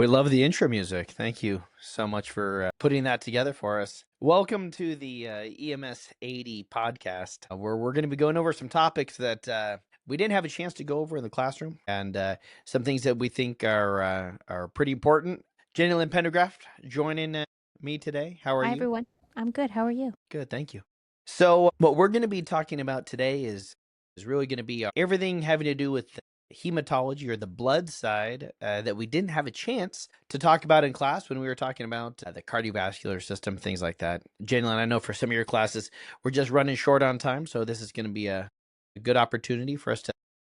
We love the intro music. Thank you so much for putting that together for us. Welcome to the EMS 80 podcast, where we're going to be going over some topics that we didn't have a chance to go over in the classroom, and some things that we think are pretty important. Jenny Lynn Pendergraft joining me today. How are Hi, you? everyone. I'm good. How are you? Good, thank you. So what we're going to be talking about today is really going to be everything having to do with hematology, or the blood side, that we didn't have a chance to talk about in class when we were talking about the cardiovascular system, things like that. Jalen, I know for some of your classes, we're just running short on time, so this is going to be a good opportunity for us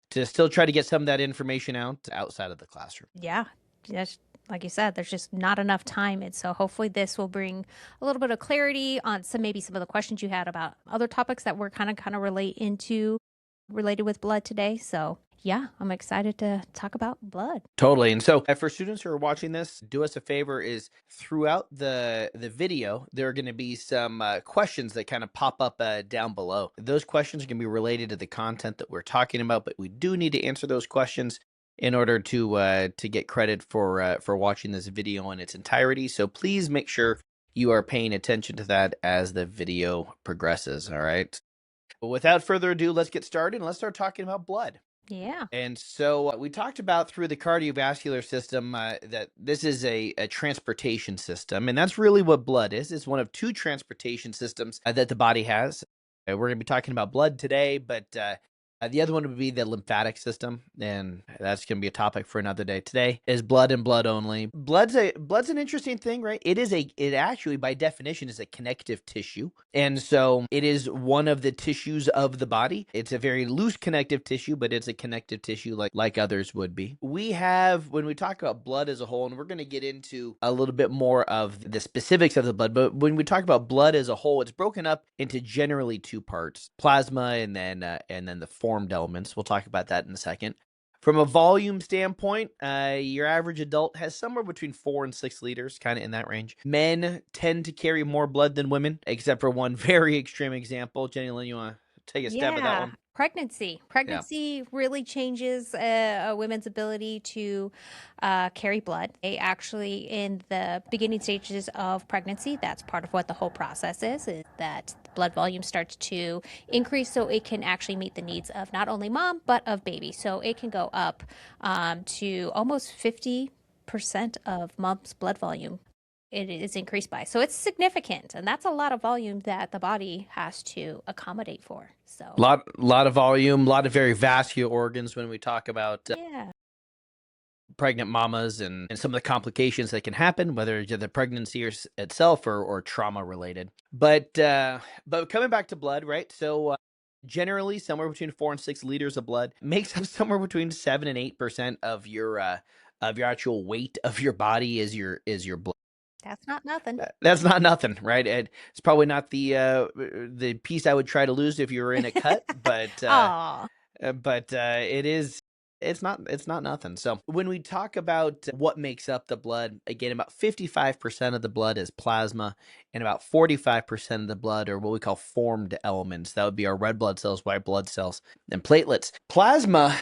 to still try to get some of that information out outside of the classroom. Yeah, just like you said, there's just not enough time. And so hopefully this will bring a little bit of clarity on maybe some of the questions you had about other topics that we're kind of related with blood today. So yeah, I'm excited to talk about blood. Totally. And so for students who are watching this, do us a favor, is throughout the video, there are going to be some questions that kind of pop up down below. Those questions are going to be related to the content that we're talking about, but we do need to answer those questions in order to get credit for watching this video in its entirety. So please make sure you are paying attention to that as the video progresses. All right. But without further ado, let's get started and let's start talking about blood. Yeah. And so we talked about through the cardiovascular system that this is a transportation system, and that's really what blood is. It's one of two transportation systems that the body has. We're going to be talking about blood today, but the other one would be the lymphatic system, and that's going to be a topic for another day. Today is blood and blood only. Blood's an interesting thing, right? It actually, by definition, is a connective tissue, and so it is one of the tissues of the body. It's a very loose connective tissue, but it's a connective tissue like others would be. We have, when we talk about blood as a whole, and we're going to get into a little bit more of the specifics of the blood, but when we talk about blood as a whole, it's broken up into generally two parts: plasma and then the formed elements. We'll talk about that in a second. From a volume standpoint, your average adult has somewhere between 4 and 6 liters, kind of in that range. Men tend to carry more blood than women, except for one very extreme example. Jenny Lynn, you want to take a stab at that Yeah. one? Pregnancy. Yeah. Pregnancy really changes a women's ability to carry blood. They actually, in the beginning stages of pregnancy, that's part of what the whole process is that the blood volume starts to increase so it can actually meet the needs of not only mom, but of baby. So it can go up to almost 50% of mom's blood volume it is increased by. So it's significant, and that's a lot of volume that the body has to accommodate for. So lot of volume, a lot of very vascular organs when we talk about yeah. pregnant mamas and some of the complications that can happen, whether it's the pregnancy itself or trauma related. But coming back to blood, right? So generally, somewhere between 4 and 6 liters of blood makes up somewhere between 7 and 8% of your actual weight of your body is your blood. That's not nothing. That's not nothing, right? It's probably not the piece I would try to lose if you were in a cut, but Aw. it is. It's not nothing. So when we talk about what makes up the blood, again, about 55% of the blood is plasma, and about 45% of the blood are what we call formed elements. That would be our red blood cells, white blood cells, and platelets. Plasma.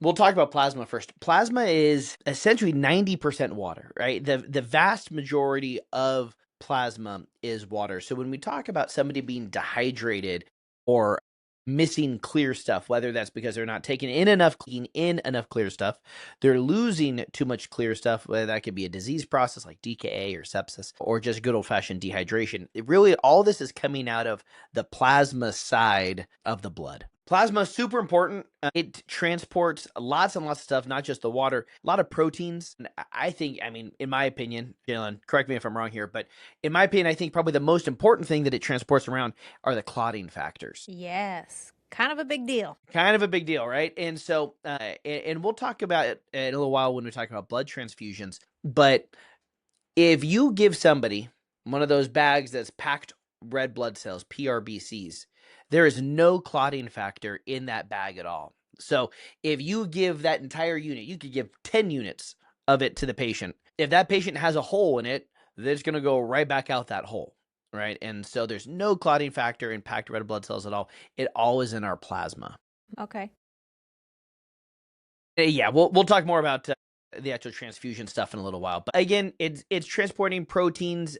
We'll talk about plasma first. Plasma is essentially 90% water, right? The vast majority of plasma is water. So when we talk about somebody being dehydrated or missing clear stuff, whether that's because they're not taking in enough clear stuff, they're losing too much clear stuff, whether that could be a disease process like DKA or sepsis, or just good old-fashioned dehydration. It really, all this is coming out of the plasma side of the blood. Plasma is super important. It transports lots and lots of stuff, not just the water, a lot of proteins. And I mean, in my opinion, Jalen, correct me if I'm wrong here, but in my opinion, I think probably the most important thing that it transports around are the clotting factors. Yes. Kind of a big deal. Kind of a big deal, right? And so, and we'll talk about it in a little while when we talk about blood transfusions. But if you give somebody one of those bags that's packed red blood cells, PRBCs, there is no clotting factor in that bag at all. So if you give that entire unit, you could give 10 units of it to the patient. If that patient has a hole in it, it's going to go right back out that hole, right? And so there's no clotting factor in packed red blood cells at all. It all is in our plasma. Okay. Yeah, we'll talk more about the actual transfusion stuff in a little while. But again, it's transporting proteins,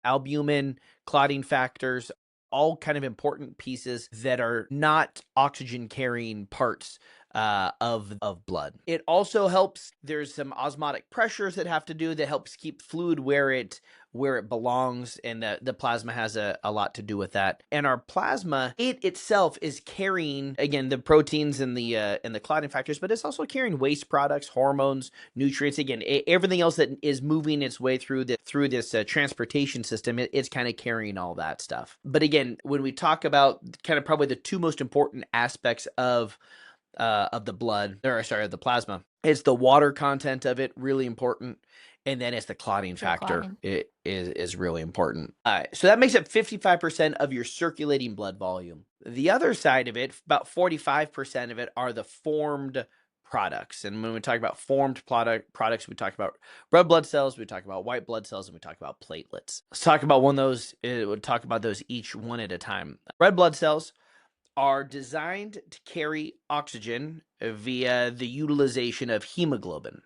albumin, clotting factors, all kind of important pieces that are not oxygen carrying parts of blood. It also helps. There's some osmotic pressures that have to do that helps keep fluid where it belongs, and the plasma has a lot to do with that. And our plasma, it itself is carrying, again, the proteins and the clotting factors, but it's also carrying waste products, hormones, nutrients, again, everything else that is moving its way through this transportation system. It's kind of carrying all that stuff. But again, when we talk about kind of probably the two most important aspects of the blood, or sorry, of the plasma, it's the water content of it, really important, and then it's the clotting factor. clotting. It is really important. So that makes up 55% of your circulating blood volume. The other side of it, about 45% of it, are the formed products. And when we talk about formed products, we talk about red blood cells, we talk about white blood cells, and we talk about platelets. Let's talk about one of those. We'll talk about those each one at a time. Red blood cells are designed to carry oxygen via the utilization of hemoglobin.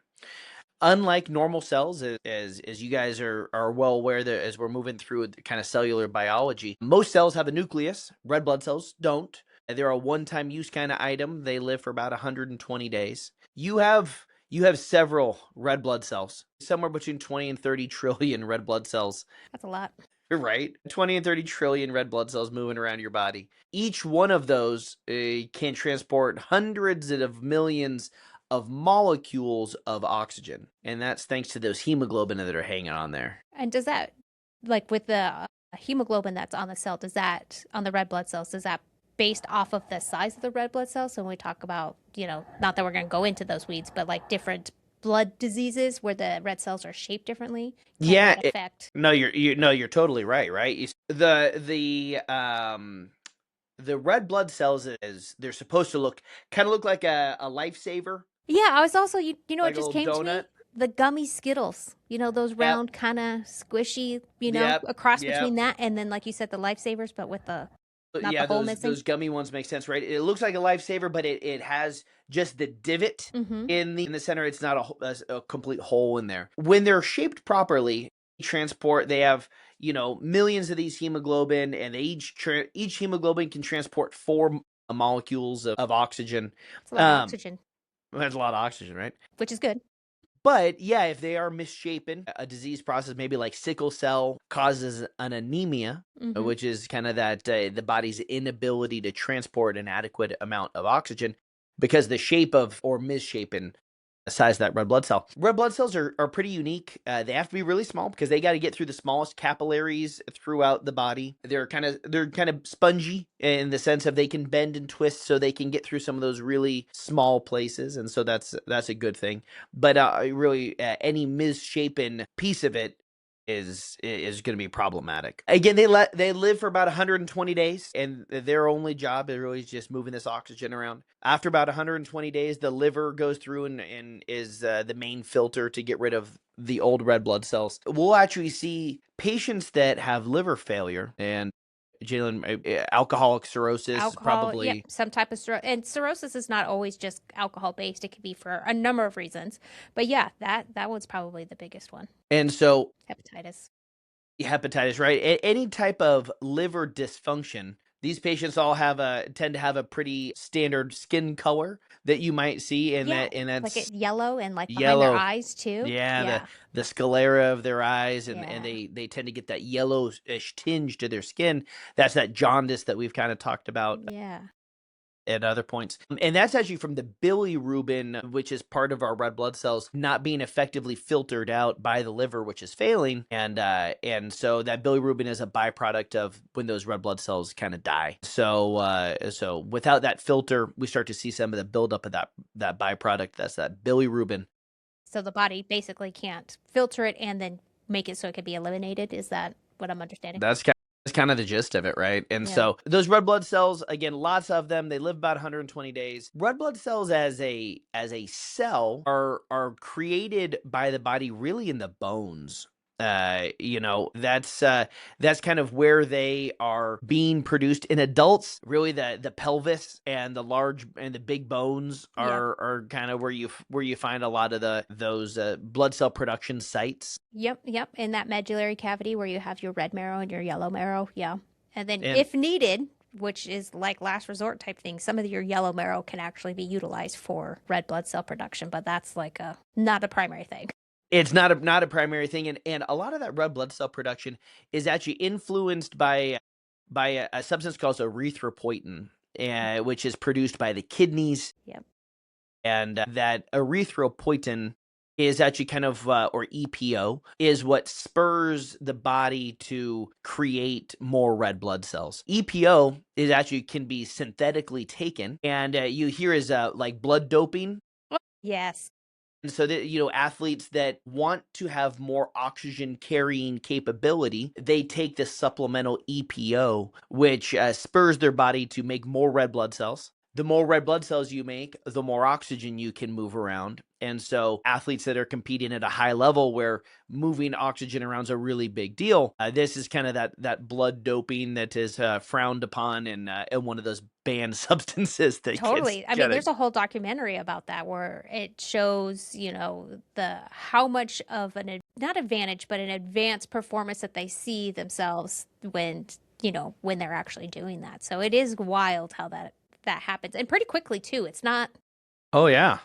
Unlike normal cells, as you guys are well aware that as we're moving through kind of cellular biology, most cells have a nucleus. Red blood cells don't. They're a one-time use kind of item. They live for about 120 days. You have several red blood cells, somewhere between 20 and 30 trillion red blood cells. That's a lot. Right? 20 and 30 trillion red blood cells moving around your body. Each one of those can transport hundreds of millions of molecules of oxygen. And that's thanks to those hemoglobin that are hanging on there. And does that, like with the hemoglobin that's on the cell, does that, on the red blood cells, is that based off of the size of the red blood cells? So when we talk about, not that we're going to go into those weeds, but like different blood diseases where the red cells are shaped differently, Yeah, affect. no, you're totally right, right? The red blood cells, they're supposed to kind of look like a lifesaver. Yeah, I was also, Like it a just little came to me, donut. the gummy Skittles, those Yep. round kind of squishy, Yep. a cross Yep. between that and then, like you said, the lifesavers, but with the not Yeah, the hole missing. those gummy ones make sense, right? It looks like a lifesaver, but it has just the divot Mm-hmm. in the center. It's not a complete hole in there. When they're shaped properly, they have millions of these hemoglobin, and they each hemoglobin can transport 4 molecules of oxygen. It's a lot of oxygen, That's a lot of oxygen, right? which is good. But yeah, if they are misshapen, a disease process maybe like sickle cell causes an anemia, Mm-hmm. which is kind of that the body's inability to transport an adequate amount of oxygen because the shape of or misshapen size of that red blood cell. Red blood cells are pretty unique. They have to be really small because they got to get through the smallest capillaries throughout the body. They're kind of spongy in the sense of they can bend and twist, so they can get through some of those really small places, and so that's a good thing. But really, any misshapen piece of it is going to be problematic. Again, they live for about 120 days, and their only job is really just moving this oxygen around. After about 120 days, the liver goes through and is the main filter to get rid of the old red blood cells. We'll actually see patients that have liver failure, and Jalen, alcoholic cirrhosis, Alcohol, probably. yeah, some type of cirrhosis. And cirrhosis is not always just alcohol based. It can be for a number of reasons. But yeah, that one's probably the biggest one. And so Hepatitis. right? Any type of liver dysfunction, these patients all tend to have a pretty standard skin color that you might see, and Yeah, that's like it yellow and like behind their yellow. eyes too. Yeah, the sclera of their eyes, and Yeah. they tend to get that yellowish tinge to their skin. That's that jaundice that we've kind of talked about Yeah. at other points. And that's actually from the bilirubin, which is part of our red blood cells, not being effectively filtered out by the liver, which is failing. And so that bilirubin is a byproduct of when those red blood cells kind of die. So without that filter, we start to see some of the buildup of that byproduct. That's that bilirubin. So the body basically can't filter it and then make it so it can be eliminated. Is that what I'm understanding? That's kind of the gist of it, right? And Yeah. so those red blood cells, again, lots of them, they live about 120 days. Red blood cells as a cell are created by the body really in the bones. That's kind of where they are being produced in adults. Really, the pelvis and the big bones Yep. are kind of where you find a lot of those blood cell production sites. Yep, yep. In that medullary cavity where you have your red marrow and your yellow marrow. Yeah. And then, And if needed, which is like last resort type thing, some of your yellow marrow can actually be utilized for red blood cell production, but that's like a not a primary thing. it's not a primary thing, and a lot of that red blood cell production is actually influenced by a substance called erythropoietin, which is produced by the kidneys. Yep. And that erythropoietin is actually kind of, or EPO, is what spurs the body to create more red blood cells. EPO is actually can be synthetically taken, and you hear is like blood doping. Yes. And so that, athletes that want to have more oxygen carrying capability, they take this supplemental EPO, which spurs their body to make more red blood cells. The more red blood cells you make, the more oxygen you can move around. And so athletes that are competing at a high level where moving oxygen around is a really big deal, this is kind of that blood doping that is frowned upon and one of those banned substances that gets Totally. I mean, kind of. there's a whole documentary about that where it shows, the how much of not advantage, but an advanced performance that they see themselves when they're actually doing that. So it is wild how that happens, and pretty quickly too. It's Oh yeah.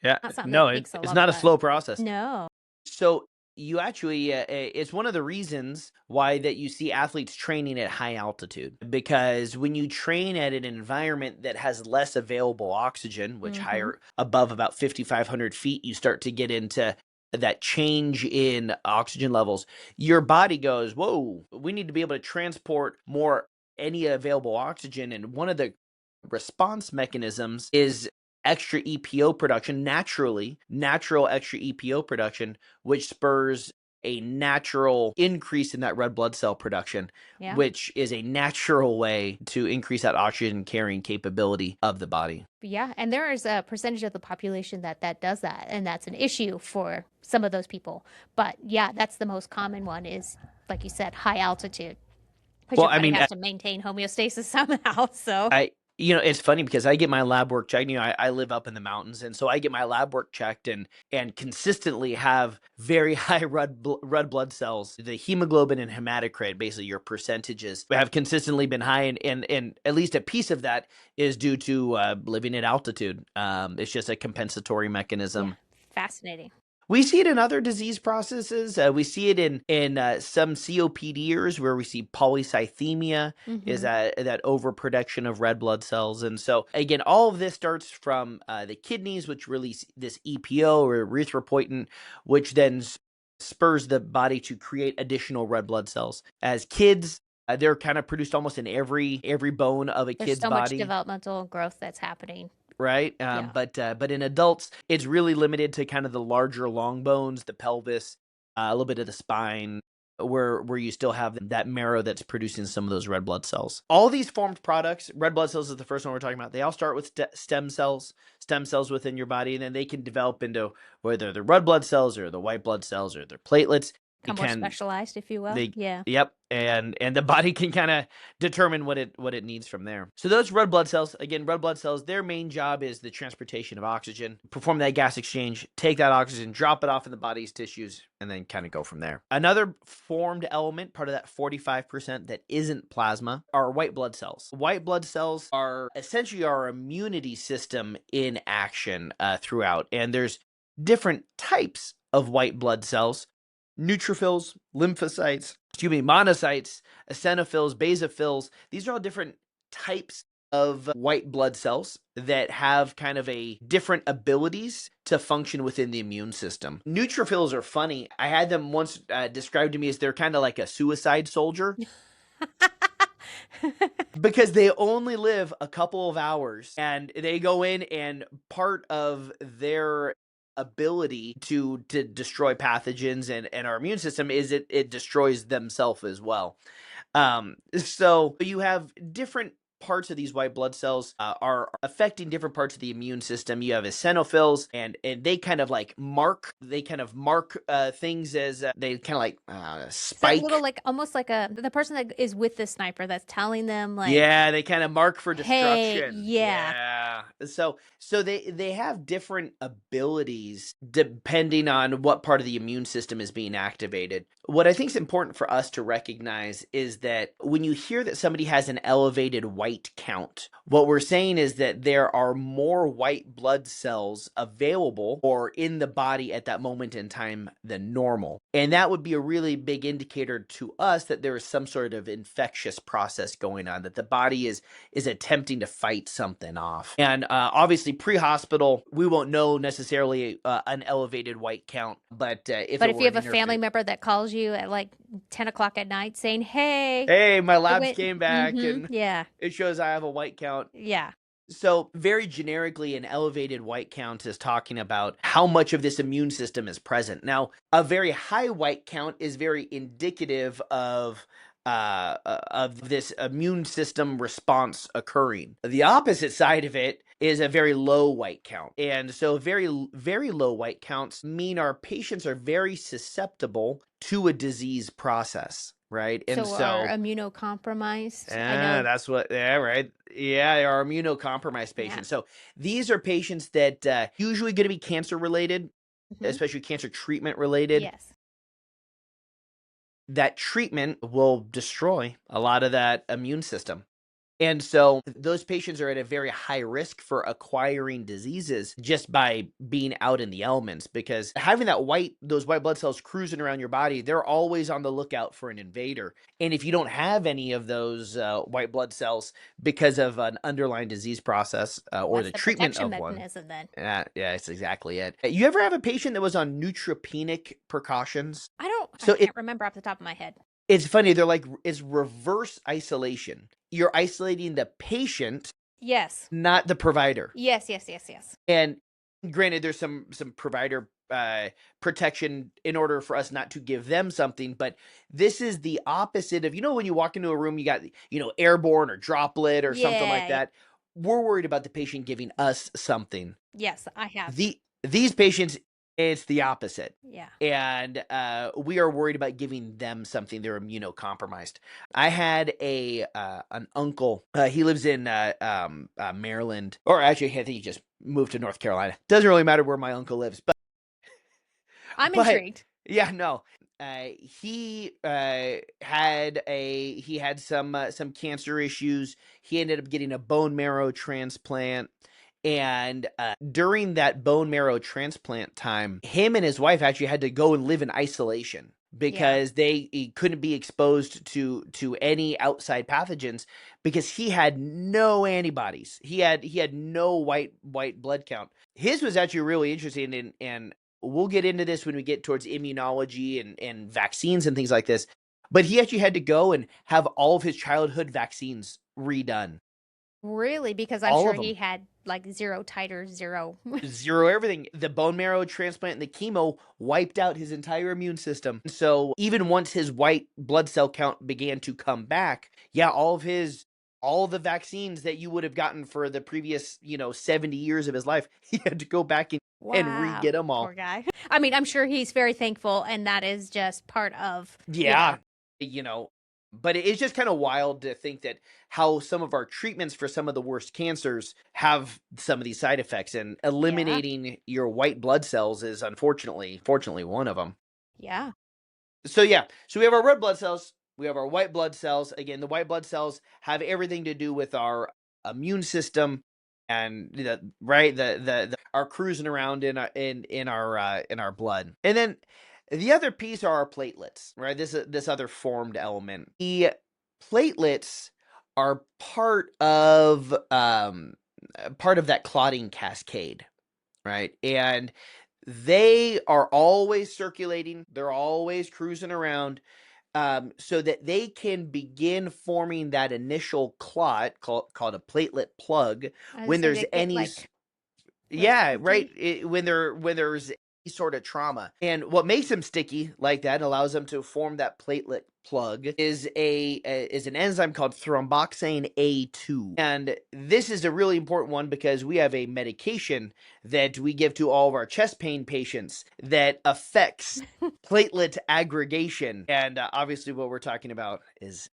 Yeah, not something no, that takes a it's lot of not a time. slow process. No. So you actually, it's one of the reasons why that you see athletes training at high altitude, because when you train at an environment that has less available oxygen, which Mm-hmm. higher above about 5,500 feet, you start to get into that change in oxygen levels. Your body goes, whoa, we need to be able to transport more any available oxygen. And one of the response mechanisms is extra EPO production, natural extra EPO production, which spurs a natural increase in that red blood cell production, Yeah. which is a natural way to increase that oxygen carrying capability of the body. Yeah, and there is a percentage of the population that does that, and that's an issue for some of those people. But yeah, that's the most common one is, like you said, high altitude, because Well, your I body mean, has to maintain homeostasis somehow. So, I it's funny because I get my lab work checked. I live up in the mountains, and so I get my lab work checked and consistently have very high red blood cells. The hemoglobin and hematocrit, basically your percentages, have consistently been high, and at least a piece of that is due to living at altitude. It's just a compensatory yeah, mechanism. fascinating. We see it in other disease processes. We see it in some COPDers where we see polycythemia is Mm-hmm. that overproduction of red blood cells. And so again, all of this starts from the kidneys, which release this EPO or erythropoietin, which then spurs the body to create additional red blood cells. As kids, they're kind of produced almost in every bone of a There's kid's so much body, developmental growth that's happening. right? Yeah, But in adults, it's really limited to kind of the larger long bones, the pelvis, a little bit of the spine, where you still have that marrow that's producing some of those red blood cells. All these formed products, red blood cells is the first one we're talking about. They all start with stem cells within your body, and then they can develop into whether they're red blood cells or the white blood cells or their platelets. It become more can specialized, if you will. they Yeah. Yep, and the body can kind of determine what it needs from there. So those red blood cells, again, red blood cells, their main job is the transportation of oxygen, perform that gas exchange, take that oxygen, drop it off in the body's tissues, and then kind of go from there. Another formed element, part of that 45% that isn't plasma, are white blood cells. White blood cells are essentially our immunity system in action throughout, and there's different types of white blood cells: neutrophils, lymphocytes, monocytes, eosinophils, basophils. These are all different types of white blood cells that have kind of a different abilities to function within the immune system. Neutrophils are funny. I had them once described to me as they're kind of like a suicide soldier because they only live a couple of hours and they go in, and part of their ability to destroy pathogens and our immune system is it destroys themselves as well. So you have different parts of these white blood cells are affecting different parts of the immune system. You have eosinophils, and they kind of like mark. They kind of mark things as they kind of like Is that little spike. like almost like the person that is with the sniper that's telling them like, Yeah, they kind of mark for "Hey, destruction. yeah." Yeah. So they have different abilities depending on what part of the immune system is being activated. What I think is important for us to recognize is that when you hear that somebody has an elevated white count, what we're saying is that there are more white blood cells available or in the body at that moment in time than normal. And that would be a really big indicator to us that there is some sort of infectious process going on, that the body is attempting to fight something off. And obviously, pre-hospital, we won't know necessarily an elevated white count, but if But it if you were an have a family interface, member that calls you at like 10 o'clock at night saying, "Hey, hey, my I labs went," came back and yeah, it shows I have a white count. yeah. So, very generically, an elevated white count is talking about how much of this immune system is present. Now, a very high white count is very indicative of this immune system response occurring. The opposite side of it is a very low white count. And so very low white counts mean our patients are very susceptible to a disease process, right? And So are so immunocompromised. I know. that's what, yeah, right. Yeah, our immunocompromised Yeah. patients. So these are patients that usually going to be cancer related, Hmm. especially cancer treatment related. Yes. That treatment will destroy a lot of that immune system. And so those patients are at a very high risk for acquiring diseases just by being out in the elements, because having those white blood cells cruising around your body, they're always on the lookout for an invader. And if you don't have any of those white blood cells because of an underlying disease process or What's the the treatment protection of one, mechanism then? yeah, that's exactly it. You ever have a patient that was on neutropenic precautions? I So can't remember off the top of my head. it's funny, they're like, it's reverse isolation. You're isolating the patient, Yes. not the provider. Yes, yes, yes, yes. And granted, there's some provider protection in order for us not to give them something, but this is the opposite of, when you walk into a room, you got, airborne or droplet or something like Yeah. that. We're worried about the patient giving us something. Yes, I have. These patients, it's the opposite. Yeah. And we are worried about giving them something. They're immunocompromised. I had an uncle. He lives in Maryland, or actually, I think he just moved to North Carolina. Doesn't really matter where my uncle lives, I'm but intrigued. yeah, no. He had some cancer issues. He ended up getting a bone marrow transplant. And during that bone marrow transplant time, him and his wife actually had to go and live in isolation Yeah. because he couldn't be exposed to any outside pathogens because he had no antibodies. He had no white blood count. His was actually really interesting, and we'll get into this when we get towards immunology and vaccines and things like this. But he actually had to go and have all of his childhood vaccines redone. Really? Because I'm All sure of he them. had like zero titer, zero. Zero everything. The bone marrow transplant and the chemo wiped out his entire immune system. So even once his white blood cell count began to come back, yeah, all the vaccines that you would have gotten for the previous, 70 years of his life, he had to go back and Wow. re-get them Poor all. guy. I mean, I'm sure he's very thankful, and that is just part of, Yeah, you know, but it's just kind of wild to think that how some of our treatments for some of the worst cancers have some of these side effects, and yeah, eliminating your white blood cells is fortunately one of them. yeah, So yeah, so we have our red blood cells, we have our white blood cells. Again, the white blood cells have everything to do with our immune system, and the are cruising around in our blood. And then the other piece are our platelets, right? This other formed element. The platelets are part of that clotting cascade, right? And they are always circulating, they're always cruising around, so that they can begin forming that initial clot called a platelet plug I was when say there's they get any like really yeah, right. squeaky. When there's any sort of trauma. And what makes them sticky like that and allows them to form that platelet plug is an enzyme called thromboxane A2. And this is a really important one because we have a medication that we give to all of our chest pain patients that affects platelet aggregation. And obviously what we're talking about is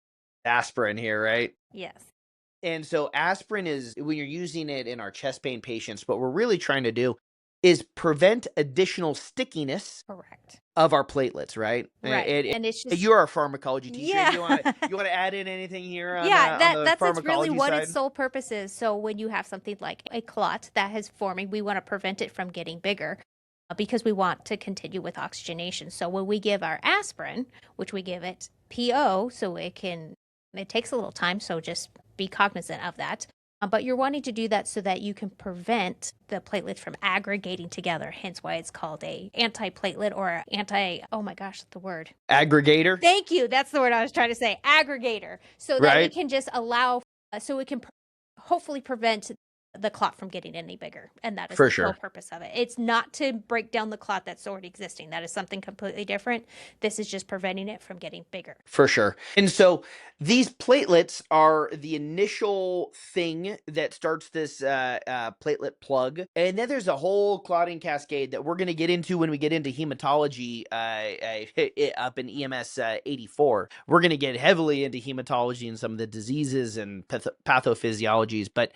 aspirin here, right? Yes. And so aspirin is, when you're using it in our chest pain patients, what we're really trying to do is prevent additional stickiness Correct. of our platelets, right? Right. And it's just, You're a pharmacology teacher. yeah. You want to add in anything here on Yeah, on the that's its really pharmacology what side? its sole purpose is. So when you have something like a clot that is forming, we want to prevent it from getting bigger because we want to continue with oxygenation. So when we give our aspirin, which we give it PO, so it takes a little time, so just be cognizant of that. But you're wanting to do that so that you can prevent the platelets from aggregating together, hence why it's called a antiplatelet or oh my gosh, the word. Aggregator, Thank you. That's the word I was trying to say, aggregator, so that it right? can just allow, so it can hopefully prevent the clot from getting any bigger. And that is For the whole sure. purpose of it. It's not to break down the clot that's already existing. That is something completely different. This is just preventing it from getting bigger. For sure. And so these platelets are the initial thing that starts this platelet plug. And then there's a whole clotting cascade that we're going to get into when we get into hematology up in EMS 84. We're going to get heavily into hematology and some of the diseases and pathophysiologies. But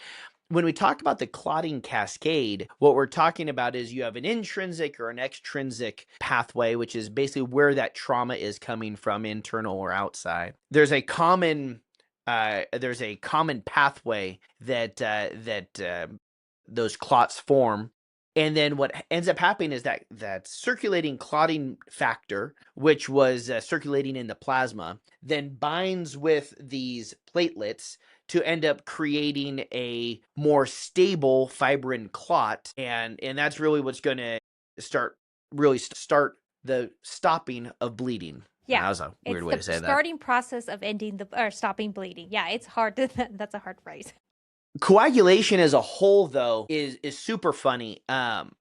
when we talk about the clotting cascade, what we're talking about is you have an intrinsic or an extrinsic pathway, which is basically where that trauma is coming from, internal or outside. There's a common pathway that those clots form. And then what ends up happening is that circulating clotting factor, which was circulating in the plasma, then binds with these platelets to end up creating a more stable fibrin clot. And that's really what's going to start the stopping of bleeding. Yeah. That was a weird way to say It's the starting process of ending or stopping bleeding. Yeah, it's hard to, that's a hard phrase. Coagulation as a whole, though, is super funny.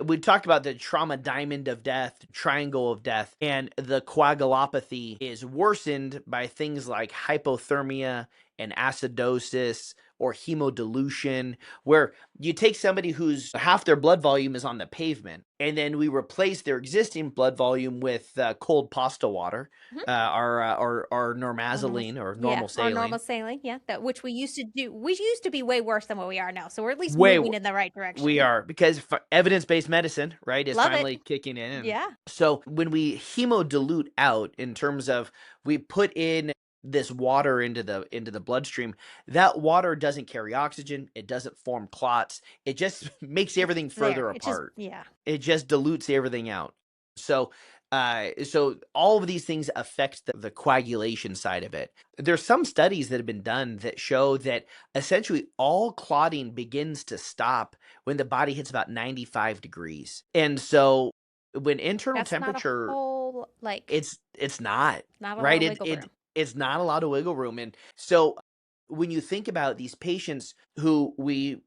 We talked about the trauma diamond of death, triangle of death, and the coagulopathy is worsened by things like hypothermia and acidosis or hemodilution, where you take somebody who's half their blood volume is on the pavement, and then we replace their existing blood volume with cold pasta water, our normazoline or normal Or saline. normal saline, yeah, that which we used to do. We used to be way worse than what we are now, so we're at least Way moving in the right direction. We are, because evidence-based medicine, right, is Love it. finally kicking in. Yeah. So when we hemodilute out, in terms of we put in this water into the bloodstream, that water doesn't carry oxygen. It doesn't form clots. It just makes everything further apart. It just dilutes everything out. So all of these things affect the coagulation side of it. There's some studies that have been done that show that essentially all clotting begins to stop when the body hits about 95 degrees. And so when internal That's temperature, not a whole, like, it's not, not a right? lot of wiggle room. It's not a lot of wiggle room. And so when you think about these patients who we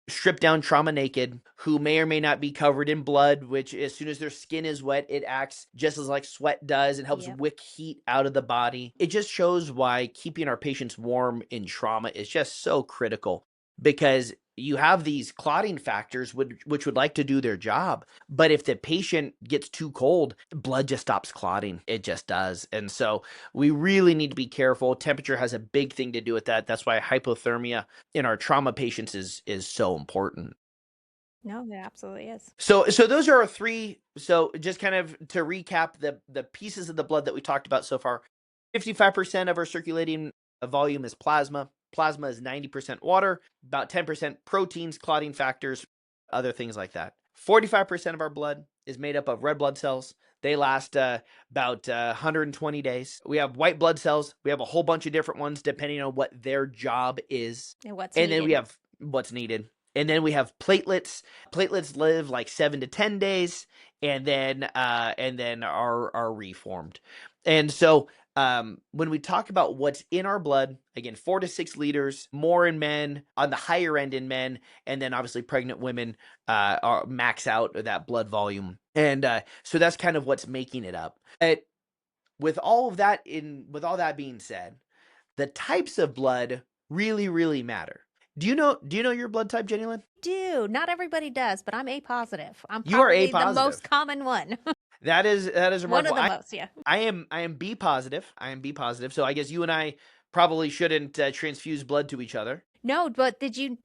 strip down trauma naked, who may or may not be covered in blood, which as soon as their skin is wet, it acts just as like sweat does and helps wick heat out of the body. It just shows why keeping our patients warm in trauma is just so critical, because you have these clotting factors which would like to do their job. But if the patient gets too cold, blood just stops clotting. It just does. And so we really need to be careful. Temperature has a big thing to do with that. That's why hypothermia in our trauma patients is so important. No, it absolutely is. So those are our three. So just kind of to recap the pieces of the blood that we talked about so far. 55% of our circulating volume is plasma. Plasma is 90% water, about 10% proteins, clotting factors, other things like that. 45% of our blood is made up of red blood cells. They last about 120 days. We have white blood cells. We have a whole bunch of different ones depending on what their job is. And what's and needed. then we have what's needed. And then we have platelets. Platelets live like 7 to 10 days, and then are reformed. And so When we talk about what's in our blood, again, 4 to 6 liters, more in men, on the higher end in men, and then obviously pregnant women are max out that blood volume. And so that's kind of what's making it up. With all that being said, the types of blood really, really matter. Do you know your blood type, Jenny Lynn? Do not everybody does, but I'm A positive. I'm You are A probably the positive. most common one. That is One of remarkable. the most, yeah. I am B positive. I am B positive. So I guess you and I probably shouldn't transfuse blood to each other. No, but did you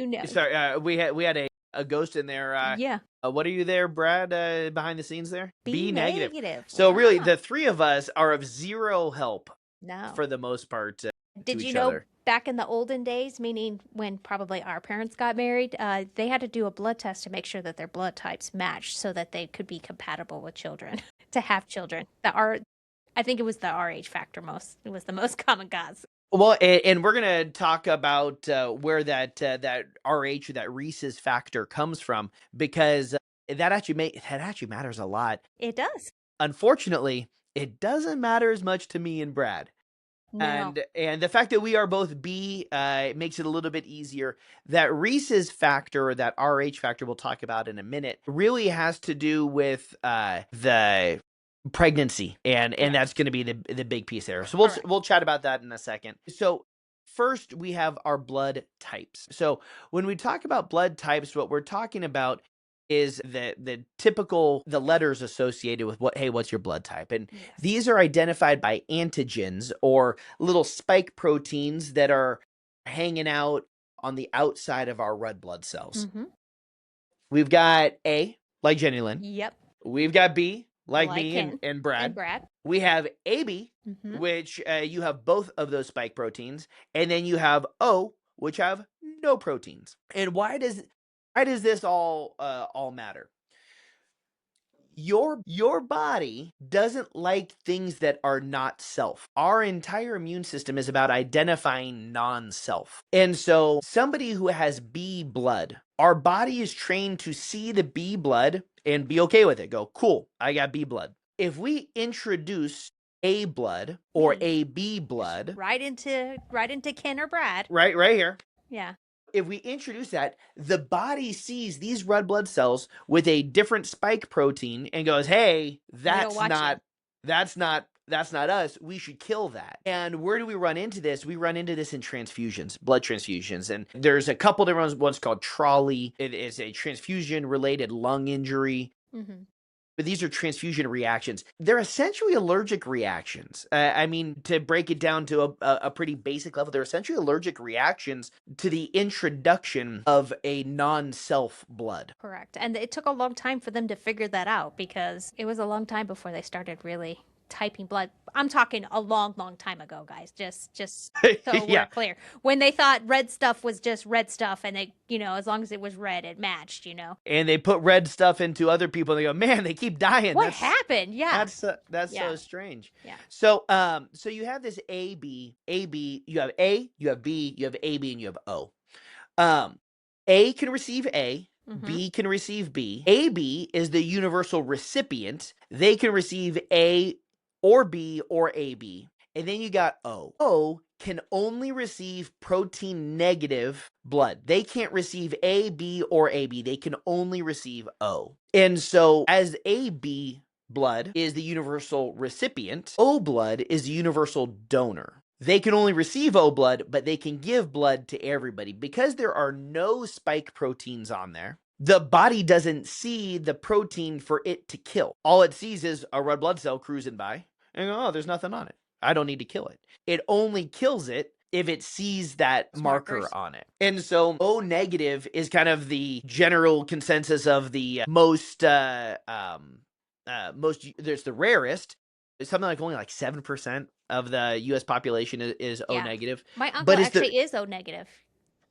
know? Sorry, we had a ghost in there. Yeah. What are you there, Brad? Behind the scenes there, B negative. negative. So really, Wow. the three of us are of zero help No. for the most part to Did you each know other. back in the olden days, meaning when probably our parents got married, they had to do a blood test to make sure that their blood types matched so that they could be compatible with children, to have children. I think it was the RH factor it was the most common cause. Well, and we're gonna talk about where that RH, that rhesus factor, comes from, because that actually matters a lot. It does. Unfortunately, it doesn't matter as much to me and Brad. No. And the fact that we are both B makes it a little bit easier. That rhesus factor, or that RH factor, we'll talk about in a minute, really has to do with the pregnancy, and that's going to be the big piece there. So we'll chat about that in a second. So first, we have our blood types. So when we talk about blood types, what we're talking about is the typical, the letters associated with what's your blood type. And Yes. these are identified by antigens, or little spike proteins that are hanging out on the outside of our red blood cells. Mm-hmm. We've got A, like Jenny Lynn. Yep. We've got B, like me Ken and Brad. and Brad. We have AB, Mm-hmm. which you have both of those spike proteins, and then you have O, which have no proteins. And why does this all matter? Your body doesn't like things that are not self. Our entire immune system is about identifying non-self. And so somebody who has B blood, our body is trained to see the B blood and be okay with it. Go, cool, I got B blood. If we introduce A blood or AB blood, right into Ken or Brad. right here. Yeah. If we introduce that, the body sees these red blood cells with a different spike protein and goes, "Hey, that's not us. We should kill that." And where do we run into this? We run into this in transfusions, blood transfusions. And there's a couple different ones called trolley. It is a transfusion-related lung injury. Mm-hmm. But these are transfusion reactions. They're essentially allergic reactions. I mean, to break it down to a pretty basic level, they're essentially allergic reactions to the introduction of a non-self blood. Correct. And it took a long time for them to figure that out, because it was a long time before they started really typing blood. I'm talking a long, long time ago, guys. Just so Yeah. we're clear. When they thought red stuff was just red stuff, and they, as long as it was red, it matched, And they put red stuff into other people, and they go, "Man, they keep dying. What happened?" Yeah. That's so strange. Yeah. So so you have this AB, you have A, you have B, you have AB, and you have O. A can receive A, Mm-hmm. B can receive B. AB is the universal recipient. They can receive A or B or AB. And then you got O. O can only receive protein negative blood. They can't receive A, B, or AB. They can only receive O. And so as AB blood is the universal recipient, O blood is the universal donor. They can only receive O blood, but they can give blood to everybody. Because there are no spike proteins on there, the body doesn't see the protein for it to kill. All it sees is a red blood cell cruising by, and oh, there's nothing on it. I don't need to kill it. It only kills it if it sees that marker on it. And so O negative is kind of the general consensus of the most, there's the rarest. It's something like only like 7% of the U.S. population is O negative. My uncle actually is O negative.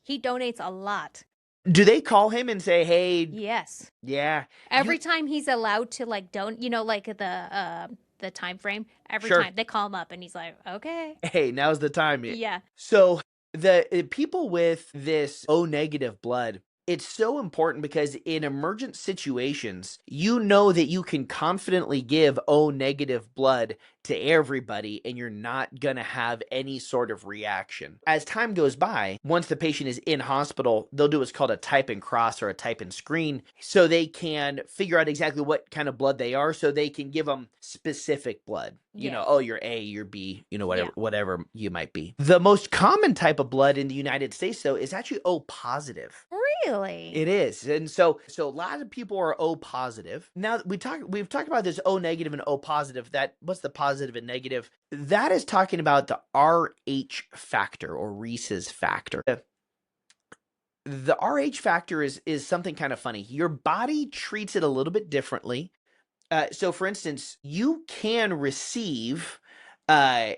He donates a lot. Do they call him and say, "Hey"? Yes. Yeah. Every time he's allowed to, like, like the time frame, every time they call him up and he's like, "Okay, hey, now's the time." Yeah. So the people with this O negative blood, It's so important because in emergent situations, you know that you can confidently give O negative blood to everybody and you're not going to have any sort of reaction. As time goes by, once the patient is in hospital, they'll do what's called a type and cross or a type and screen so they can figure out exactly what kind of blood they are so they can give them specific blood. You know, Yeah. oh, you're A, you're B, you know, Yeah. whatever you might be. The most common type of blood in the United States, though, is actually O positive. Really? It is. And so a lot of people are O positive. Now we've talked about this O negative and O positive. That what's the positive and negative? That is talking about the RH factor or Reese's factor. The RH factor is something kind of funny. Your body treats it a little bit differently. So for instance, you can receive uh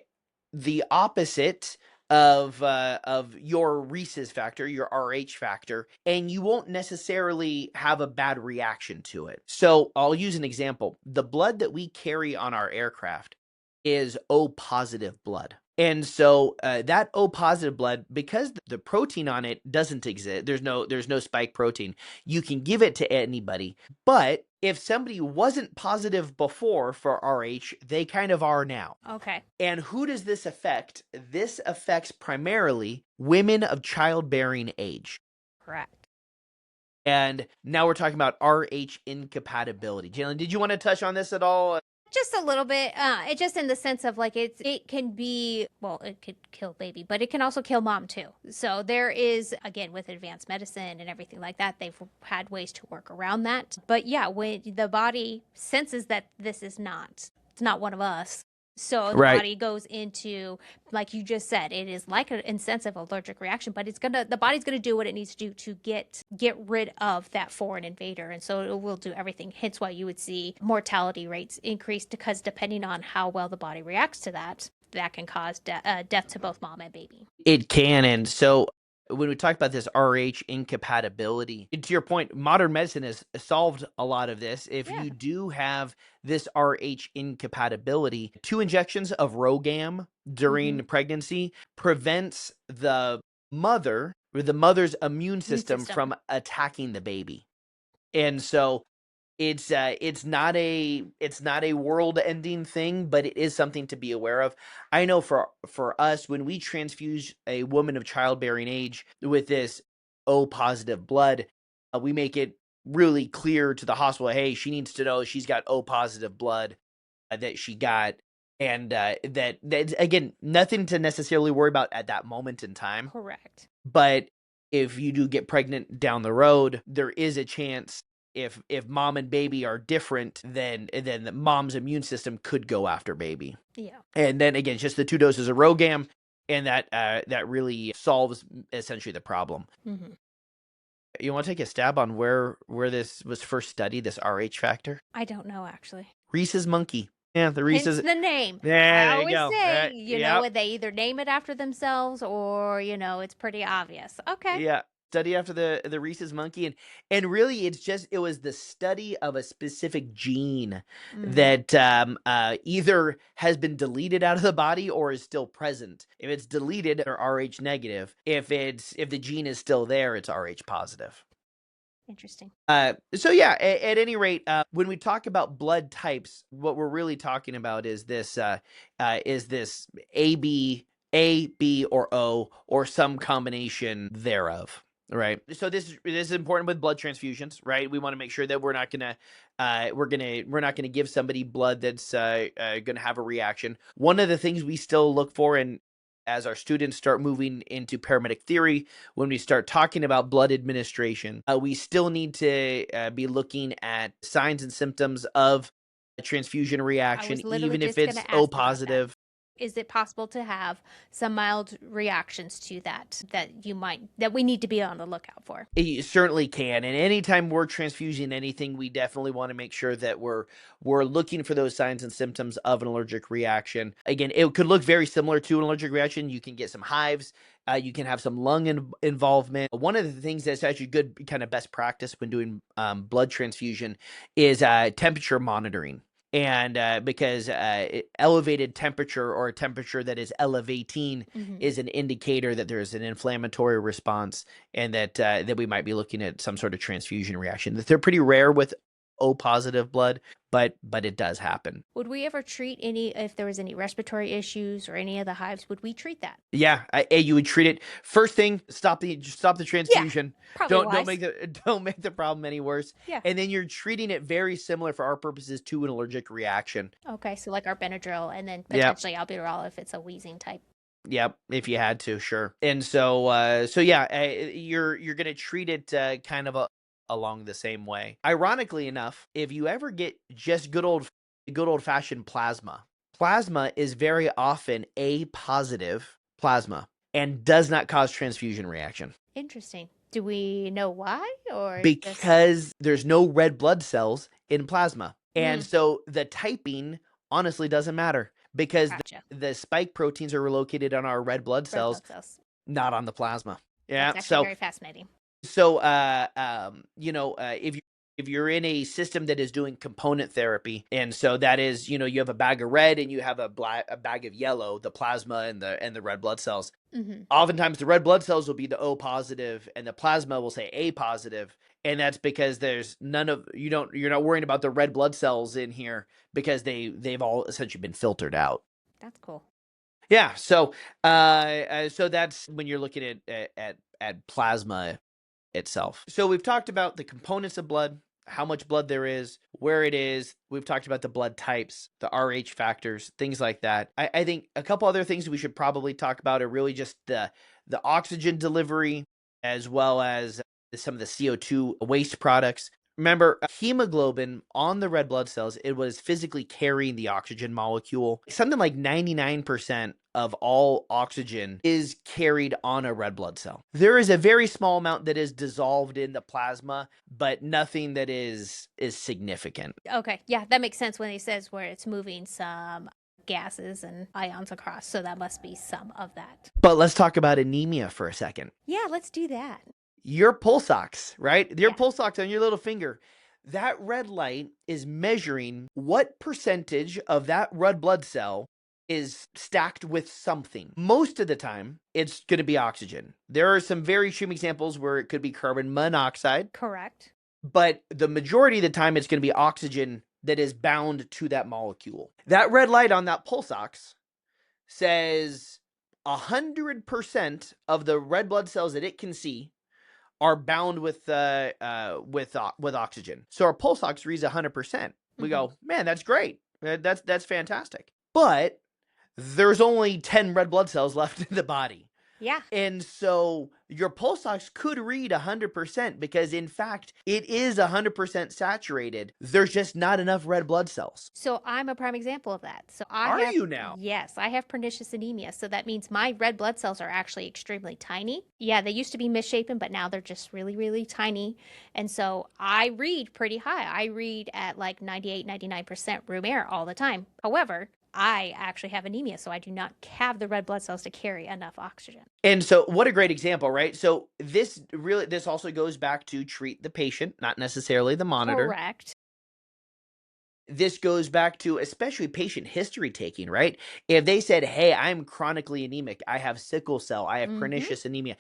the opposite of your Reese's factor, your RH factor, and you won't necessarily have a bad reaction to it. So I'll use an example. The blood that we carry on our aircraft is O positive blood. And so that O positive blood, because the protein on it doesn't exist, there's no spike protein. You can give it to anybody, but if somebody wasn't positive before for RH, they kind of are now. Okay. And who does this affect? This affects primarily women of childbearing age. Correct. And now we're talking about RH incompatibility. Jalen, did you want to touch on this at all? Just a little bit. It just in the sense of like it can be, well, it could kill baby, but it can also kill mom too. So there is, again, with advanced medicine and everything like that, they've had ways to work around that. But yeah, when the body senses that it's not one of us. So the Right. body goes into, like you just said, it is like an insensitive allergic reaction, but the body's gonna do what it needs to do to get rid of that foreign invader, and so it will do everything. Hence why you would see mortality rates increase, because depending on how well the body reacts to that, that can cause death to both mom and baby. It can. And so when we talk about this RH incompatibility, to your point, modern medicine has solved a lot of this. If Yeah. you do have this RH incompatibility, 2 injections of Rogam during pregnancy prevents the mother or the mother's immune system from attacking the baby. And so it's not a world ending thing, but it is something to be aware of. I know for us, when we transfuse a woman of childbearing age with this O positive blood, we make it really clear to the hospital, hey, she needs to know she's got O positive blood that she got, and that again, nothing to necessarily worry about at that moment in time. Correct. But if you do get pregnant down the road, there is a chance if mom and baby are different, then the mom's immune system could go after baby. Yeah. And then again, just the 2 doses of Rogam, and that really solves essentially the problem. Mm-hmm. You want to take a stab on where this was first studied, this RH factor? I don't know, actually. Rhesus monkey. Yeah, the Hence Rhesus. the name. Yeah, I there you always go. say, Yep. they either name it after themselves or, it's pretty obvious. Okay. Yeah. Study after the Rhesus monkey, and really it was the study of a specific gene that either has been deleted out of the body or is still present. If it's deleted, or RH negative. If the gene is still there, it's RH positive. Interesting. So yeah, at any rate, when we talk about blood types, what we're really talking about is this A, B, or O, or some combination thereof. Right. So this is important with blood transfusions, right? We want to make sure that we're not gonna give somebody blood that's gonna have a reaction. One of the things we still look for, and as our students start moving into paramedic theory, when we start talking about blood administration, we still need to be looking at signs and symptoms of a transfusion I reaction, was literally even if just going it's to O ask about that. positive. Is it possible to have some mild reactions to that that we need to be on the lookout for? It certainly can, and anytime we're transfusing anything, we definitely want to make sure that we're looking for those signs and symptoms of an allergic reaction. Again, it could look very similar to an allergic reaction. You can get some hives, you can have some lung involvement. One of the things that's actually good, kind of best practice when doing blood transfusion, is temperature monitoring. And because elevated temperature or a temperature that is elevating Hmm. is an indicator that there's an inflammatory response, and that we might be looking at some sort of transfusion reaction. They're pretty rare with O positive blood, but it does happen. Would we ever treat if there was any respiratory issues or any of the hives, would we treat that? Yeah, you would treat it first thing. Stop the Yeah, transfusion. probably Don't wise. make the don't make the problem any worse. Yeah. And then you're treating it very similar for our purposes to an allergic reaction. Okay, so like our Benadryl and then Yep, potentially albuterol if it's a wheezing type. yep. If you had to, sure. And so yeah, you're gonna treat it kind of along the same way. Ironically enough, if you ever get just good old fashioned plasma, plasma is very often A positive plasma and does not cause transfusion reaction Interesting. Do we know why or just because there's no red blood cells in plasma. And mm, so the typing honestly doesn't matter because gotcha. the spike proteins are located on our red blood Red cells, blood cells. not on the plasma. Yeah. That's actually So very fascinating. if you're in a system that is doing component therapy, and so that is, you have a bag of red and you have a bag of yellow, the plasma and the red blood cells. Hmm. Oftentimes the red blood cells will be the O positive and the plasma will say A positive. And that's because there's you're not worrying about the red blood cells in here because they've all essentially been filtered out. That's cool. Yeah. So that's when you're looking at plasma itself. So we've talked about the components of blood, how much blood there is, where it is. We've talked about the blood types, the RH factors, things like that. I think a couple other things we should probably talk about are really just the oxygen delivery as well as some of the CO2 waste products. Remember, hemoglobin on the red blood cells, it was physically carrying the oxygen molecule. Something like 99% of all oxygen is carried on a red blood cell. There is a very small amount that is dissolved in the plasma, but nothing that is significant. Okay, yeah, that makes sense when he says where it's moving some gases and ions across. So that must be some of that. But let's talk about anemia for a second. Yeah, let's do that. Your pulse ox, right? Your Yeah. pulse ox on your little finger. That red light is measuring what percentage of that red blood cell is stacked with something. Most of the time, it's going to be oxygen. There are some very extreme examples where it could be carbon monoxide, Correct. but the majority of the time, it's going to be oxygen that is bound to that molecule. That red light on that pulse ox says 100% of the red blood cells that it can see are bound with oxygen. So our pulse ox reads 100%. We Hmm. go, man, that's great. That's fantastic. But there's only 10 red blood cells left in the body. Yeah. And so your pulse ox could read 100% because, in fact, it is 100% saturated. There's just not enough red blood cells. So I'm a prime example of that. So I Are have, you now? yes, I have pernicious anemia. So that means my red blood cells are actually extremely tiny. Yeah, they used to be misshapen, but now they're just really, really tiny. And so I read pretty high. I read at like 98, 99% room air all the time. However, I actually have anemia, so I do not have the red blood cells to carry enough oxygen. And so what a great example, right? So this also goes back to treat the patient, not necessarily the monitor. Correct. This goes back to especially patient history taking, right? If they said, "Hey, I'm chronically anemic. I have sickle cell. I have Hmm. pernicious anemia."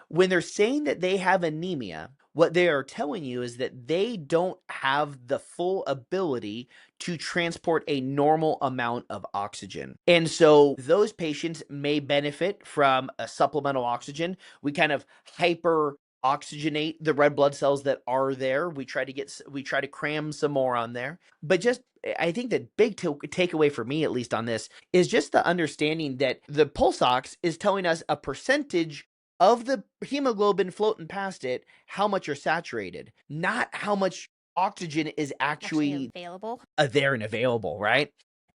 When they're saying that they have anemia, what they are telling you is that they don't have the full ability to transport a normal amount of oxygen. And so those patients may benefit from a supplemental oxygen. We kind of hyper oxygenate the red blood cells that are there. We try to cram some more on there. But just I think the big takeaway for me, at least on this, is just the understanding that the pulse ox is telling us a percentage of the hemoglobin floating past it, how much are saturated, not how much oxygen is Actually actually available. there and available, right?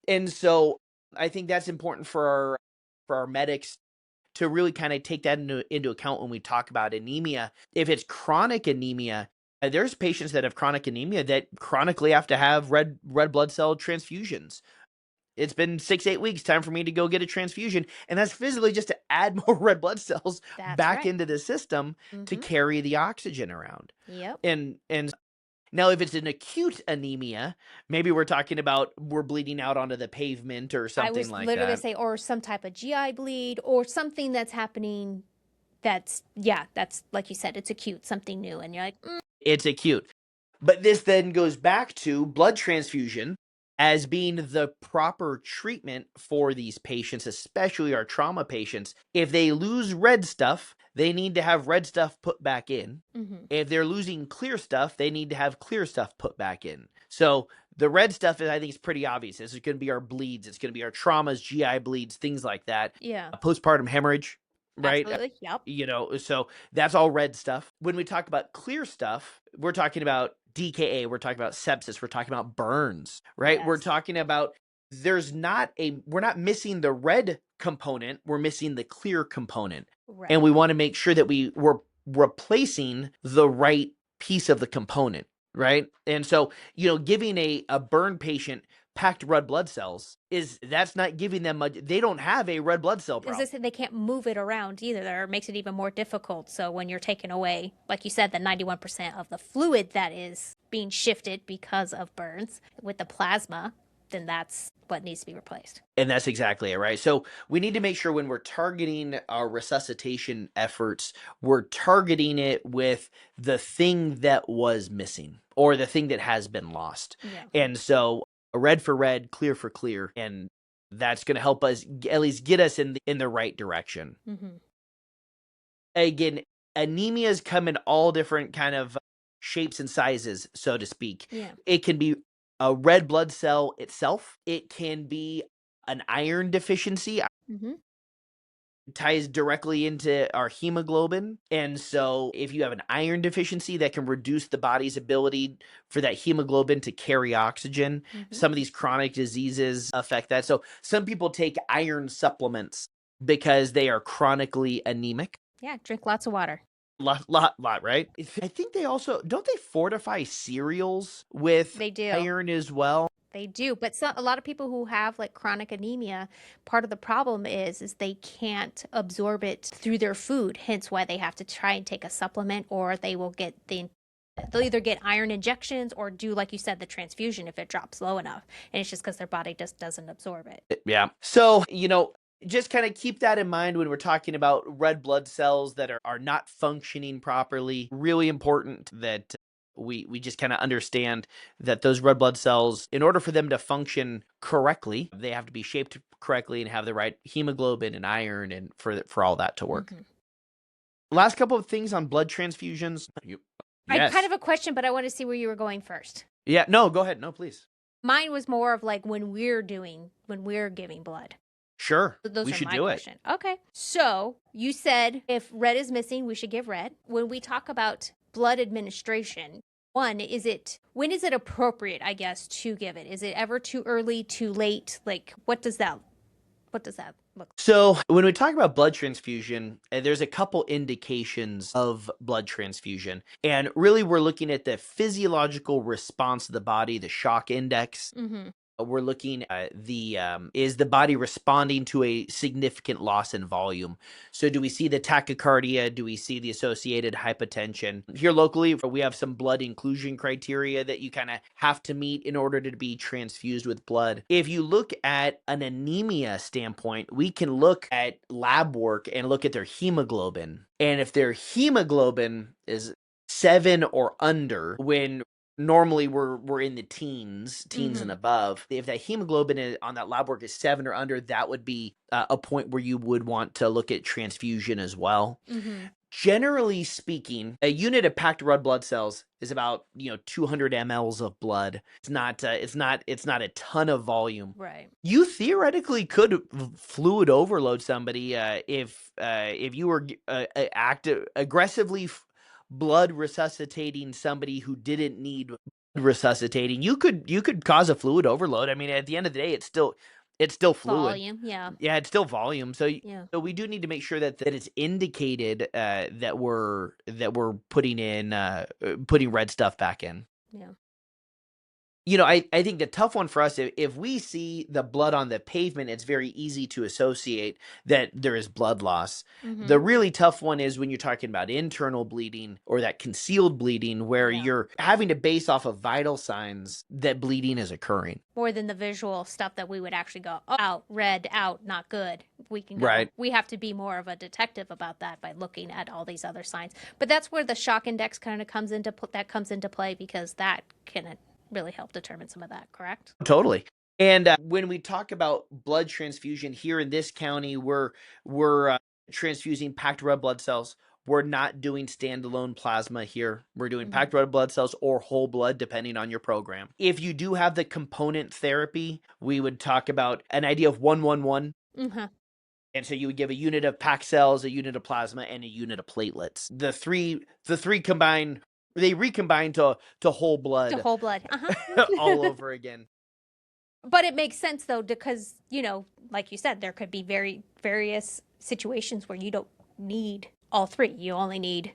And so I think that's important for our medics to really kind of take that into account when we talk about anemia. If it's chronic anemia, there's patients that have chronic anemia that chronically have to have red blood cell transfusions. It's been 6-8 weeks, time for me to go get a transfusion, and that's physically just to add more red blood cells That's back right. into the system to Hmm. carry the oxygen around. Yep. And Now, if it's an acute anemia, maybe we're talking about we're bleeding out onto the pavement or I something was like literally gonna that. say, or some type of GI bleed or something that's happening that's, yeah, that's like you said, it's acute, something new. And you're like, It's acute. But this then goes back to blood transfusion as being the proper treatment for these patients, especially our trauma patients. If they lose red stuff, they need to have red stuff put back in. mm-hmm. If they're losing clear stuff, they need to have clear stuff put back in. So the red stuff is, I think, is pretty obvious. This is going to be our bleeds. It's going to be our traumas, GI bleeds, things like that. Yeah, Postpartum hemorrhage, right? absolutely. Yep. So that's all red stuff. When we talk about clear stuff, we're talking about DKA, we're talking about sepsis, we're talking about burns, right? We're Yes. talking about we're not missing the red component, we're missing the clear component. And Right. we want to make sure that we're replacing the right piece of the component, right? And so, giving a burn patient packed red blood cells that's not giving them much. They don't have a red blood cell As problem. I said, they can't move it around either. That makes it even more difficult. So when you're taking away, like you said, the 91% of the fluid that is being shifted because of burns with the plasma, then that's what needs to be replaced. And that's exactly it, right? So we need to make sure when we're targeting our resuscitation efforts, we're targeting it with the thing that was missing or the thing that has been lost. Yeah. And so red for red, clear for clear, and that's going to help us at least get us in the right direction. Mm-hmm. Again, anemias come in all different kind of shapes and sizes, so to speak. Yeah. It can be a red blood cell itself. It can be an iron deficiency. Mm-hmm. Ties directly into our hemoglobin. And so if you have an iron deficiency, that can reduce the body's ability for that hemoglobin to carry oxygen. Mm-hmm. Some of these chronic diseases affect that. So some people take iron supplements because they are chronically anemic. Yeah. Drink lots of water. Lot, right? I think they also don't they fortify cereals with They do. iron as well. They do, but a lot of people who have like chronic anemia, part of the problem is they can't absorb it through their food. Hence, why they have to try and take a supplement, or they'll either get iron injections or do, like you said, the transfusion if it drops low enough, and it's just because their body just doesn't absorb it. Yeah. So just kind of keep that in mind when we're talking about red blood cells that are not functioning properly. Really important that we just kind of understand that those red blood cells, in order for them to function correctly, they have to be shaped correctly and have the right hemoglobin and iron and for all that to work. Mm-hmm. Last couple of things on blood transfusions. I Yes. kind of a question, but I want to see where you were going first. Yeah. No, go ahead. No, please. Mine was more of like when we're giving blood. Sure. Those We are should my do it. question. Okay. So you said if red is missing, we should give red. When we talk about blood administration, when is it appropriate, I guess, to give it? Is it ever too early, too late? Like what does that look like? So when we talk about blood transfusion, there's a couple indications of blood transfusion. And really, we're looking at the physiological response of the body, the shock index. Mm-hmm. We're looking at is the body responding to a significant loss in volume? So do we see the tachycardia? Do we see the associated hypotension? Here locally, we have some blood inclusion criteria that you kind of have to meet in order to be transfused with blood. If you look at an anemia standpoint, we can look at lab work and look at their hemoglobin. And if their hemoglobin is 7 or under, when normally we're in the teens Mm-hmm. and above. If that hemoglobin on that lab work is 7 or under, that would be a point where you would want to look at transfusion as well. Mm-hmm. Generally speaking, a unit of packed red blood cells is about 200 mLs of blood. It's not a ton of volume. Right. You theoretically could fluid overload somebody if you were aggressively blood resuscitating somebody who didn't need resuscitating. You could cause a fluid overload. I mean, at the end of the day, it's still fluid. Volume, yeah. Yeah, it's still volume. So Yeah. so we do need to make sure that it's indicated that we're putting red stuff back in. Yeah. I think the tough one for us, if we see the blood on the pavement, it's very easy to associate that there is blood loss. The really tough one is when you're talking about internal bleeding or that concealed bleeding, where you're having to base off of vital signs that bleeding is occurring. More than the visual stuff that we would actually go, oh, out, red, out, not good. We can go, Right. we have to be more of a detective about that by looking at all these other signs. But that's where the shock index kind of comes into play, because that can really help determine some of that, correct? Totally. And when we talk about blood transfusion here in this county, we're transfusing packed red blood cells. We're not doing standalone plasma here. We're doing packed red blood cells or whole blood, depending on your program. If you do have the component therapy, we would talk about an idea of 1-1-1. And so you would give a unit of packed cells, a unit of plasma, and a unit of platelets. The three combine, they recombine to whole blood. To whole blood. All over again. But it makes sense, though, because, like you said, there could be various situations where you don't need all three. You only need,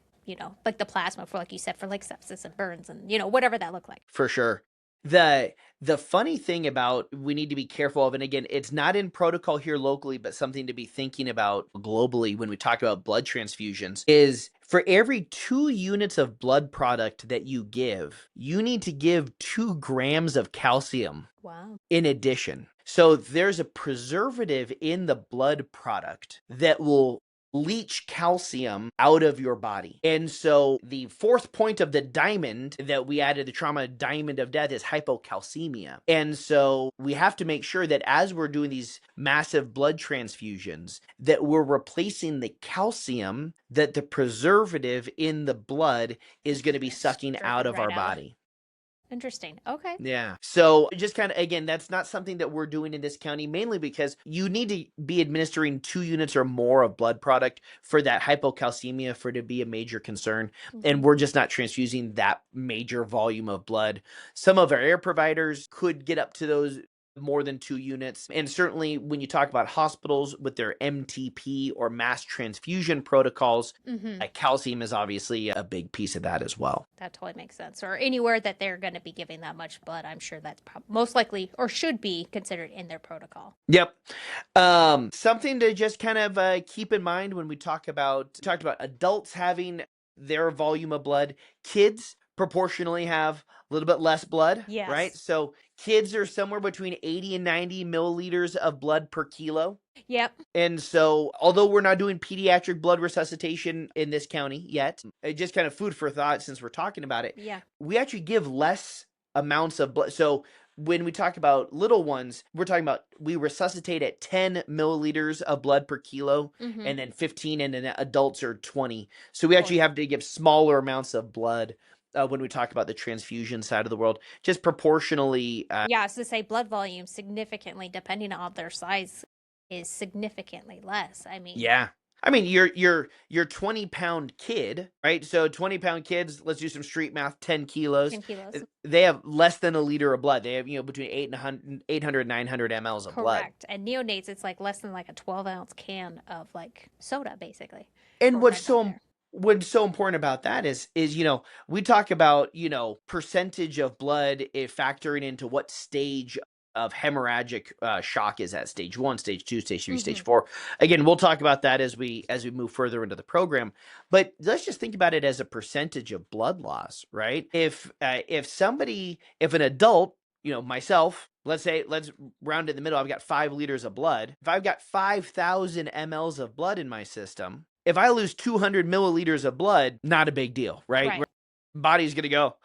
like the plasma for, like you said, for like sepsis and burns and, whatever that looked like. For sure. The funny thing about we need to be careful of, and again, it's not in protocol here locally, but something to be thinking about globally when we talk about blood transfusions, is for every 2 units of blood product that you give, you need to give 2 grams of calcium. Wow. In addition. So there's a preservative in the blood product that will leach calcium out of your body. And so the 4th point of the diamond that we added, the trauma diamond of death, is hypocalcemia. And so we have to make sure that as we're doing these massive blood transfusions, that we're replacing the calcium that the preservative in the blood is going to be sucking out of our body. Interesting. Okay. Yeah. So just kind of, again, that's not something that we're doing in this county, mainly because you need to be administering 2 units or more of blood product for that hypocalcemia for it to be a major concern. And we're just not transfusing that major volume of blood. Some of our air providers could get up to those more than 2 units. And certainly when you talk about hospitals with their MTP or mass transfusion protocols, calcium is obviously a big piece of that as well. That totally makes sense. Or anywhere that they're going to be giving that much blood, I'm sure that's most likely or should be considered in their protocol. Yep. Something to just kind of keep in mind when we talked about adults having their volume of blood. Kids proportionally have a little bit less blood, Yes. right? So kids are somewhere between 80 and 90 milliliters of blood per kilo. Yep. And so, although we're not doing pediatric blood resuscitation in this county yet, just kind of food for thought since we're talking about it. Yeah. We actually give less amounts of blood. So when we talk about little ones, we're talking about we resuscitate at 10 milliliters of blood per kilo, and then 15, and then adults are 20. So we actually have to give smaller amounts of blood when we talk about the transfusion side of the world, just proportionally. Yeah, I was to say blood volume significantly, depending on their size, is significantly less. I mean, yeah. I mean, your 20-pound kid, right? So 20-pound kids, let's do some street math, 10 kilos. 10 kilos. They have less than a liter of blood. They have, between 800, 900 mLs of blood. Correct. And neonates, it's like less than like a 12-ounce can of like soda, basically. And what's so important about that is we talk about, percentage of blood factoring into what stage of hemorrhagic shock is at: stage 1, stage 2, stage 3, stage 4. Again, we'll talk about that as we move further into the program. But let's just think about it as a percentage of blood loss, right? If an adult, myself, let's round in the middle, I've got 5 liters of blood. If I've got 5,000 mLs of blood in my system, if I lose 200 milliliters of blood, not a big deal, right? Body's going to go,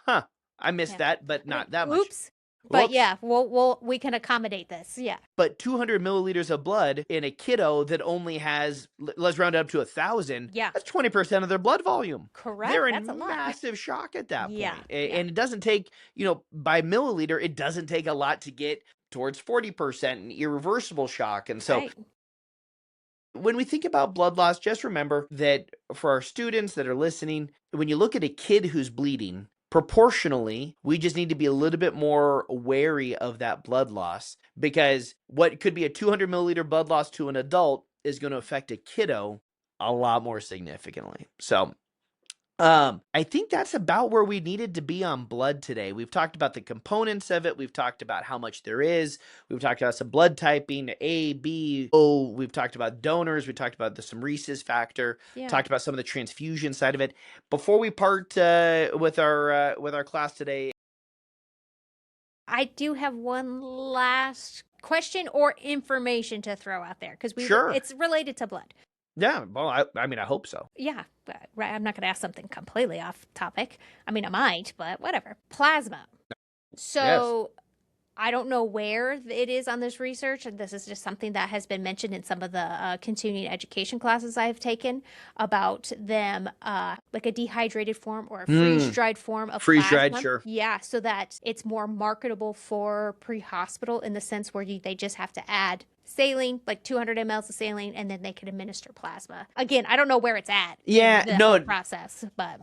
I missed that, but not that much. Oops. But yeah, we can accommodate this. Yeah. But 200 milliliters of blood in a kiddo that only has, let's round it up to 1,000. Yeah. That's 20% of their blood volume. Correct. They're That's in a lot. massive shock at that point. Yeah. And it doesn't take, by milliliter, it doesn't take a lot to get towards 40% in irreversible shock. And so when we think about blood loss, just remember that for our students that are listening, when you look at a kid who's bleeding, proportionally, we just need to be a little bit more wary of that blood loss, because what could be a 200 milliliter blood loss to an adult is going to affect a kiddo a lot more significantly. So I think that's about where we needed to be on blood today. We've talked about the components of it. We've talked about how much there is. We've talked about some blood typing, A, B, O. We've talked about donors. We talked about some rhesus factor. Yeah. Talked about some of the transfusion side of it. Before we part with our class today, I do have one last question or information to throw out there because sure, it's related to blood. yeah. Well, I mean, I hope so. Yeah, but, right. I'm not going to ask something completely off topic. I mean, I might, but whatever. Plasma. Yes. So I don't know where it is on this research, and this is just something that has been mentioned in some of the continuing education classes I've taken about them, like a dehydrated form or a freeze-dried form of Freeze dried, plasma. sure. Yeah, so that it's more marketable for pre-hospital in the sense where they just have to add saline, like 200 mLs of saline, and then they can administer plasma. Again, I don't know where it's at Yeah, in the whole no. process, but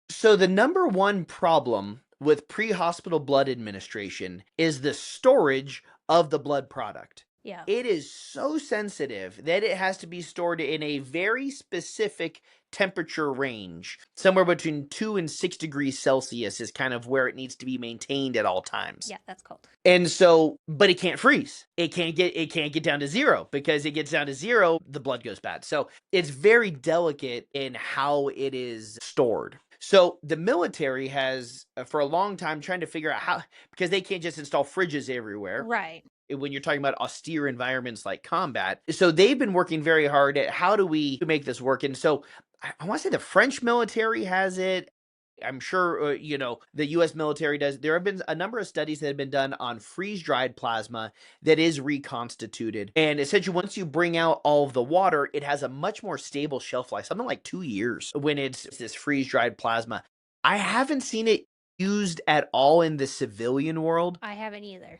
So the number one problem with pre-hospital blood administration is the storage of the blood product. yeah. It is so sensitive that it has to be stored in a very specific temperature range. Somewhere between 2 and 6 degrees Celsius is kind of where it needs to be maintained at all times. Yeah, that's cold. And so, but it can't freeze. It can't get down to zero, because it gets down to zero, the blood goes bad. So it's very delicate in how it is stored. So the military has, for a long time, trying to figure out how, because they can't just install fridges everywhere Right. when you're talking about austere environments like combat. So they've been working very hard at how do we make this work. And so I want to say the French military has it. I'm sure, the US military does. There have been a number of studies that have been done on freeze-dried plasma that is reconstituted. And essentially, once you bring out all of the water, it has a much more stable shelf life, something like 2 years when it's this freeze-dried plasma. I haven't seen it used at all in the civilian world. I haven't either.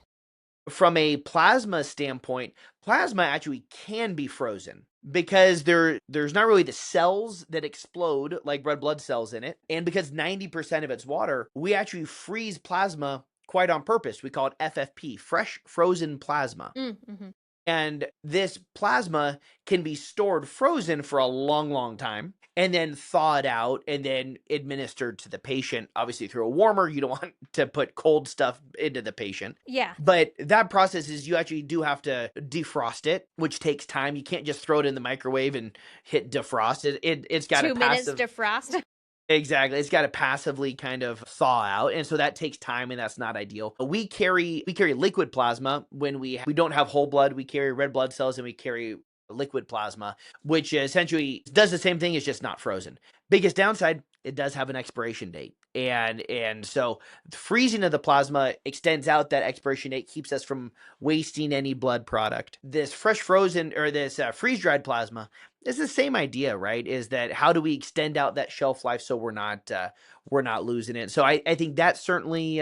From a plasma standpoint, plasma actually can be frozen because there's not really the cells that explode like red blood cells in it. And because 90% of it's water, we actually freeze plasma quite on purpose. We call it FFP, fresh frozen plasma. Mm-hmm. And this plasma can be stored frozen for a long, long time and then thawed out and then administered to the patient, obviously through a warmer. You don't want to put cold stuff into the patient. Yeah. But that process is you actually do have to defrost it, which takes time. You can't just throw it in the microwave and hit defrost. It's got to 2 minutes defrost. Exactly. It's got to passively kind of thaw out. And so that takes time, and that's not ideal. We carry liquid plasma when we don't have whole blood. We carry red blood cells and we carry liquid plasma, which essentially does the same thing. It's just not frozen. Biggest downside, it does have an expiration date. And so the freezing of the plasma extends out that expiration date, keeps us from wasting any blood product. This fresh frozen or this freeze-dried plasma, it's the same idea, right? Is that how do we extend out that shelf life so we're not losing it? So I think that's certainly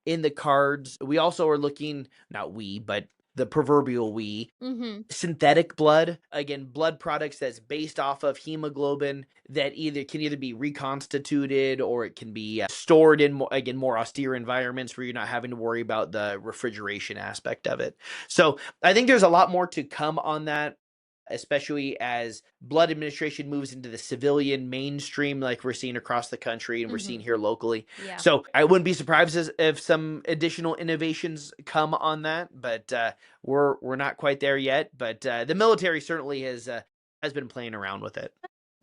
in the cards. We also are looking, not we, but the proverbial we, synthetic blood. Again, blood products that's based off of hemoglobin that can either be reconstituted or it can be stored in more austere environments where you're not having to worry about the refrigeration aspect of it. So I think there's a lot more to come on that, especially as blood administration moves into the civilian mainstream like we're seeing across the country and we're seeing here locally. Yeah. So I wouldn't be surprised if some additional innovations come on that, but we're not quite there yet. But the military certainly has been playing around with it.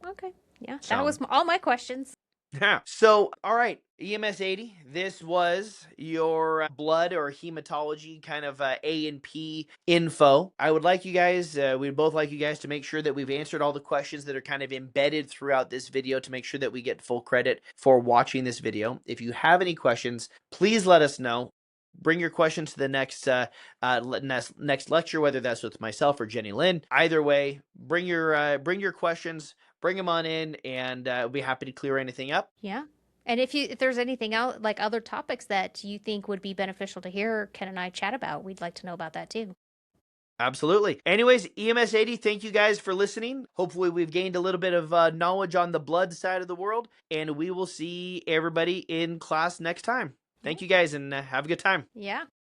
Okay. Yeah. So. That was all my questions. Yeah. So, all right, EMS 80, this was your blood or hematology kind of A and P info. I would like you guys, we'd both like you guys to make sure that we've answered all the questions that are kind of embedded throughout this video to make sure that we get full credit for watching this video. If you have any questions, please let us know. Bring your questions to the next lecture, whether that's with myself or Jenny Lynn. Either way, bring your questions. Bring them on in, and we'll be happy to clear anything up. Yeah. And if there's anything else, like other topics that you think would be beneficial to hear Ken and I chat about, we'd like to know about that too. Absolutely. Anyways, EMS 80, thank you guys for listening. Hopefully we've gained a little bit of knowledge on the blood side of the world, and we will see everybody in class next time. Thank you guys, and have a good time. Yeah.